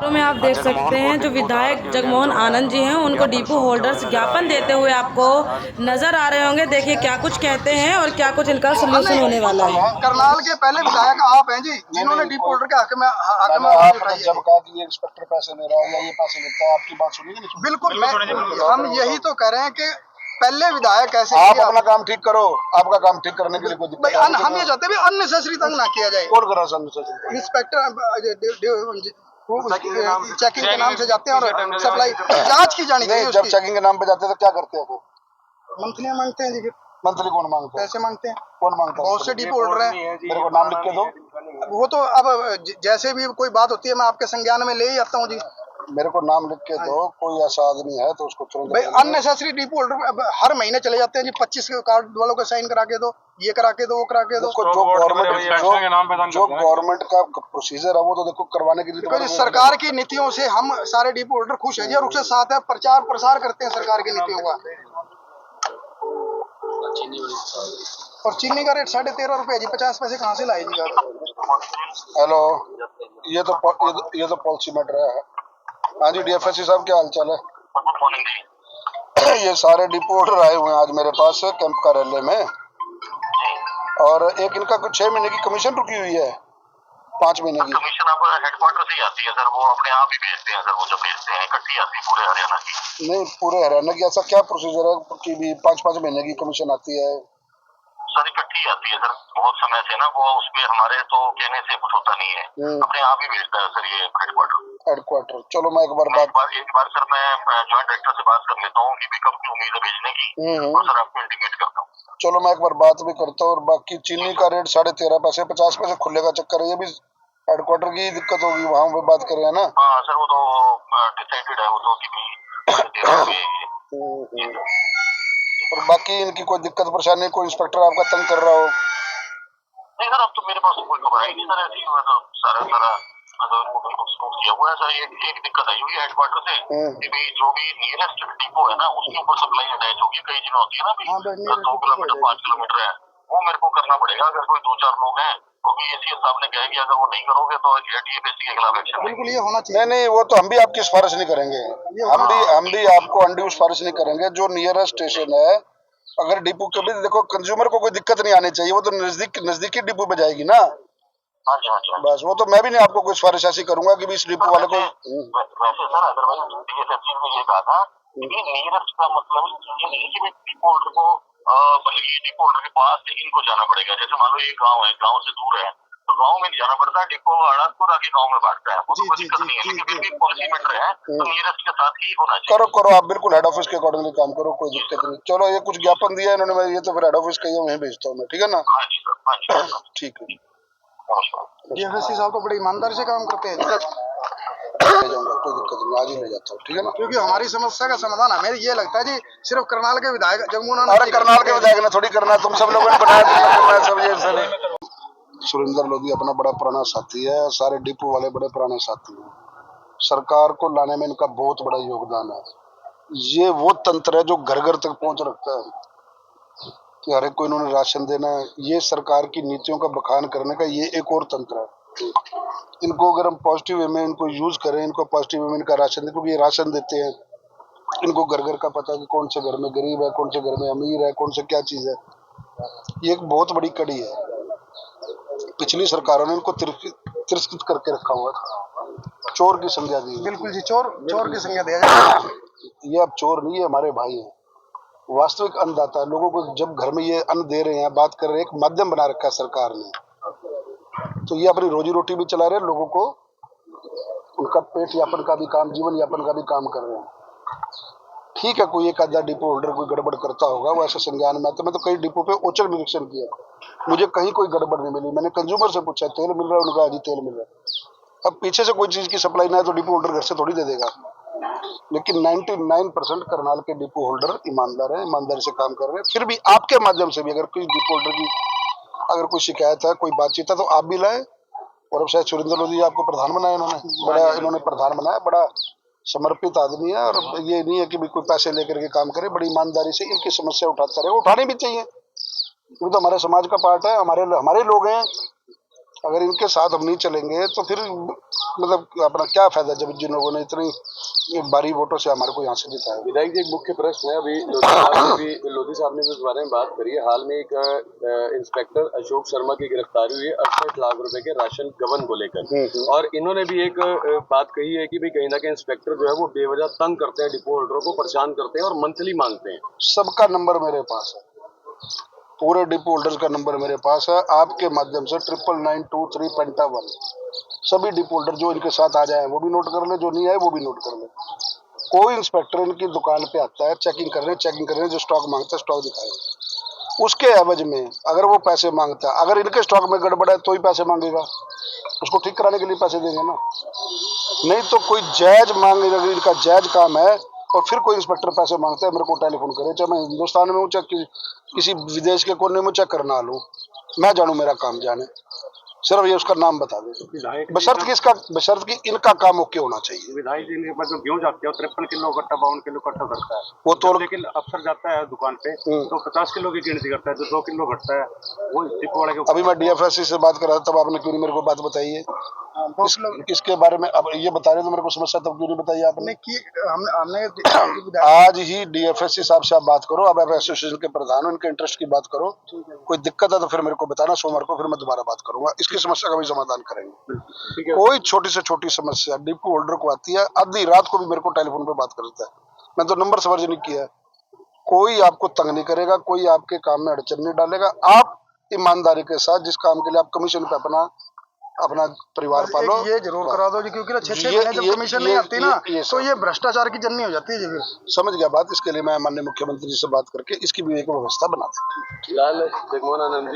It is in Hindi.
तो में आप देख सकते हैं जो विधायक जगमोहन आनंद जी हैं उनको डिपो होल्डर्स ज्ञापन देते हुए आपको नजर आ रहे होंगे। देखिए क्या कुछ कहते हैं और क्या कुछ इनका सोल्यूशन होने वाला है। करनाल के पहले विधायक आप हैं जी जिन्होंने डिपो होल्डर के हक में आपने जब कहा कि ये इंस्पेक्टर पैसे ले रहा है या ये पैसे लेता है, आपकी बात सुनिए। बिल्कुल हम यही तो कह रहे हैं कि पहले विधायक ऐसे आप अपना काम ठीक करो। आपका काम ठीक करने के लिए कोई दिक्कत भाई हम ये चाहते हैं अननेसेसरी तंग ना किया जाए। कौन करा सर? इंस्पेक्टर चेकिंग के नाम से जाते हैं और सप्लाई जांच की जानी चाहिए। जब चेकिंग के नाम पे जाते हैं तो क्या करते हैं? मंथली मांगते हैं जी। मंथली कौन मांगता है? पैसे मांगते हैं। कौन मांगता है? बहुत से डिपो होल्डर हैं। मेरे को नाम लिख के दो। वो तो अब जैसे भी कोई बात होती है मैं आपके संज्ञान में ले ही आता हूँ जी। मेरे को नाम लिख के दो। कोई ऐसा आदमी है तो उसको तुरंत। भाई अननेसेसरी डिपो होल्डर हर महीने चले जाते हैं जी। 25 कार्ड वालों को साइन करा के दो, ये करा के दो, वो करा के दो। जो गवर्नमेंट का प्रोसीजर है वो तो देखो करवाने के लिए सरकार की नीतियों से हम सारे डिपो होल्डर खुश हैं जी और उसके साथ है प्रचार प्रसार करते हैं सरकार की नीतियों का। और चीनी का रेट 13.5 रुपए जी। 50 पैसे कहाँ से लाए जी? हेलो, ये तो पॉलिसी मैटर है। हाँ जी डीएफएससी साहब क्या हाल चाल है? ये सारे डिपो होल्डर आए हुए हैं आज मेरे पास कैंप कार्यालय में और एक इनका कुछ 6 महीने की कमीशन रुकी हुई है। 5 महीने की कमीशन अब हेडक्वार्टर से ही आती है सर। वो अपने आप ही भेजते हैं सर। वो जो भेजते हैं इकट्ठी आती है पूरे हरियाणा की। नहीं पूरे हरियाणा की ऐसा क्या प्रोसीजर है कि भी 5-5 महीने की कमीशन आती है? सर इकट्ठी आती है सर बहुत समय से ना। वो उसमें हमारे तो कहने से कुछ होता नहीं है। अपने आप ही भेजता है सर ये हेडक्वार्टर। चलो मैं एक बार सर मैं जॉइंट डायरेक्टर से बात कर लेता हूँ कि भी कब की उम्मीद है भेजने की और सर आपको इंटीमेट करता हूँ। चलो मैं एक बार बात भी करता हूँ। और बाकी चीनी का रेट 13.5 पैसे 50 पैसे खुले का चक्कर है। ये भी हेडक्वार्टर की दिक्कत होगी, वहाँ पे बात कर रहे हैं ना। हाँ सर वो तो डिसाइडेड है वो तो कि और बाकी इनकी कोई दिक्कत परेशानी, कोई इंस्पेक्टर आपका तंग कर रहा हो? नहीं सर अब तो मेरे पास कोई खबर आई नहीं सर ऐसी। सारा किया हुआ है सर। एक दिक्कत आई हुई है हेडक्वार्टर से कि जो भी नियरेस्ट डिपो है ना उसके ऊपर सप्लाई अटैच होगी। कई जगह होती है ना 2 किलोमीटर 5 किलोमीटर है वो मेरे को करना पड़ेगा। अगर कोई 2-4 लोग हैं क्योंकि एसीएस साहब ने कहा कि अगर वो नहीं करोगे तो डीएफएससी के खिलाफ एक्शन। बिल्कुल ये होना चाहिए। नहीं वो तो हम भी आपकी सिफारिश नहीं करेंगे। हम भी आपको अनड्यू सिफारिश नहीं करेंगे। जो नियरेस्ट स्टेशन है अगर डिपो के भी देखो कंज्यूमर को कोई दिक्कत नहीं आनी चाहिए। वो तो नजदीकी डिपो पे जाएगी ना। हाँ जी। बस वो तो मैं भी नहीं आपको कोई सिफारिश ऐसी करूंगा कि भी इस डिपो वाले को। वैसे सर अदरवाइज डीएफएससी ने ये कहा था कि नियरेस्ट का मतलब ये कि डिपो होल्डर को ये डिपो होल्डर के पास इनको जाना पड़ेगा। जैसे मान लो ये गांव है, गांव से दूर है तो गांव में नहीं जाना पड़ता। डिपो वाला खुद आके गांव में बांटता है। वो तो कोई दिक्कत नहीं है लेकिन फिर भी पॉलिसी मैटर है तो नियरेस्ट के साथ ही होना चाहिए। करो आप बिल्कुल हेड ऑफिस के अकॉर्डिंगली काम करो, कोई दिक्कत नहीं। चलो ये कुछ ज्ञापन दिया इन्होंने, मैं ये तो फिर हेड ऑफिस का वहीं भेजता हूँ मैं, ठीक है ना? हाँ जी सर। हाँ जी ठीक है। डीएफएससी साहब तो बड़ी ईमानदारी से काम करते हैं। ले जाऊंगा, कोई दिक्कत नहीं, आज ही ले जाता हूँ, ठीक है ना? क्योंकि हमारी समस्या का समाधान हमें ये लगता है जी सिर्फ करनाल के विधायक जगमोहन आनंद। अरे करनाल के विधायक ने थोड़ी करना, तुम सब लोगों ने बनाया सब ये सर। सुरेंद्र लोधी अपना बड़ा पुराना साथी है, सारे डिपो वाले बड़े पुराने साथी हैं। सरकार को लाने में इनका बहुत बड़ा योगदान है। ये वो तंत्र है जो घर घर तक पहुंच रखता है कि हर एक को इन्होंने राशन देना है। ये सरकार की नीतियों का बखान करने का ये एक और तंत्र है। इनको अगर हम पॉजिटिव वे में इनको यूज करें, इनको पॉजिटिव वे में इनका राशन दे, क्योंकि ये राशन देते हैं, इनको घर घर का पता है कि कौन से घर में गरीब है, कौन से घर में अमीर है, कौन से क्या चीज है। ये एक बहुत बड़ी कड़ी है। पिछली सरकारों ने इनको तिरस्कृत करके रखा हुआ है, चोर की संज्ञा दी। बिल्कुल जी, चोर की संज्ञा दिया जाए। ये अब चोर नहीं है, हमारे भाई हैं, वास्तविक अन्नदाता है। लोगों को जब घर में ये अन्न दे रहे हैं, बात कर रहे हैं, एक माध्यम बना रखा है सरकार ने, तो ये अपनी रोजी रोटी भी चला रहे हैं, लोगों को उनका पेट यापन का भी काम, जीवन यापन का भी काम कर रहे हैं। ठीक है, कोई एक आधा डिपो होल्डर कोई गड़बड़ करता होगा, वो ऐसे संज्ञान में आता। मैं तो कई डिपो पे औचक निरीक्षण किया, मुझे कहीं कोई गड़बड़ नहीं मिली। मैंने कंज्यूमर से पूछा तेल मिल रहा है, उनका जी तेल मिल रहा है। अब पीछे से कोई चीज की सप्लाई ना है तो डिपो होल्डर घर से थोड़ी दे देगा। लेकिन 99% करनाल के डिपो होल्डर ईमानदार है, ईमानदारी से काम कर रहे हैं। फिर भी आपके माध्यम से भी अगर कोई डिपो होल्डर की अगर कोई शिकायत है, कोई बातचीत है, तो आप भी लाए। और अब शायद सुरेंद्र लोधी आपको प्रधान बनाया इन्होंने प्रधान बनाया। बड़ा समर्पित आदमी है और ये नहीं है कि भी कोई पैसे लेकर के काम करे, बड़ी ईमानदारी से इनकी समस्या उठाता रहे। उठाने भी चाहिए, वो तो हमारे समाज का पार्ट है, हमारे लोग हैं। अगर इनके साथ हम नहीं चलेंगे तो फिर मतलब अपना क्या फायदा, जब जिन लोगों ने इतनी भारी वोटों से हमारे को यहाँ से जिताया। विधायक जी, एक मुख्य प्रश्न है, अभी लोधी साहब ने भी इस बारे में बात करी है। हाल में एक इंस्पेक्टर अशोक शर्मा की गिरफ्तारी हुई है 68 लाख रुपए के राशन गबन को लेकर, और इन्होंने भी एक बात कही है कि भाई कहीं ना कहीं इंस्पेक्टर जो है वो बेवजह तंग करते हैं, डिपो होल्डरों को परेशान करते हैं और मंथली मांगते हैं। सबका नंबर मेरे पास है, पूरे डिपो होल्डर्स का नंबर मेरे पास है। आपके माध्यम से 999231 सभी डिपो होल्डर जो इनके साथ आ जाए वो भी नोट कर ले, जो नहीं आए वो भी नोट कर ले। कोई इंस्पेक्टर इनकी दुकान पे आता है, चेकिंग करने जो स्टॉक मांगता है स्टॉक दिखाए, उसके एवज में अगर वो पैसे मांगता है, अगर इनके स्टॉक में गड़बड़ है तो ही पैसे मांगेगा, उसको ठीक कराने के लिए पैसे देंगे ना। नहीं तो कोई जायज मांग, अगर इनका जायज काम है और फिर कोई इंस्पेक्टर पैसे मांगता है, मेरे को टेलीफोन करे, चाहे मैं हिंदुस्तान में हूँ चाहे किसी विदेश के कोने में चेक करना लूँ, मैं जानू मेरा काम जाने, सिर्फ ये उसका नाम बता दे, बशर्त कि इनका काम ओके होना चाहिए। विधायक जी के पास जो गेहूं जाते हैं 53 किलो कट्टा 52 किलो कट्टा करता है वो तो, लेकिन अफसर जाता है दुकान पे तो 50 किलो की गिनती करता है, तो 2 किलो घटता है वो डिपो वाले के। अभी मैं डीएफएससी से बात कर रहा था, तब आपने क्यों नहीं मेरे को बात बताई है इसके बारे में? अब ये बता रहे तो मेरे को समस्या तब क्यों नहीं बताई आपने? हमने आज ही डीएफएससी साहब से आप बात करो, अब आप एसोसिएशन के प्रधान हो, इनके इंटरेस्ट की बात करो, कोई दिक्कत है तो फिर मेरे को बताना, सोमवार को फिर मैं दोबारा बात करूंगा, इसकी समस्या का भी समाधान करेंगे। कोई छोटी से छोटी समस्या डिपो होल्डर को आती है, आधी रात को भी मेरे को टेलीफोन पे बात करता है, मैं तो नंबर सर्च नहीं किया। कोई आपको तंग नहीं करेगा, कोई आपके काम में अड़चन नहीं डालेगा। आप ईमानदारी के साथ जिस काम के लिए आप कमीशन पे अपना परिवार पालो, ये जरूर करा दो जी, क्योंकि 6 महीने जब कमीशन नहीं आती ना तो ये भ्रष्टाचार की जर्नी हो जाती है जी। फिर समझ गया बात, इसके लिए मैं माननीय मुख्यमंत्री जी से बात करके इसकी भी एक व्यवस्था बना दूं। फिलहाल जगमोहन आनंद जी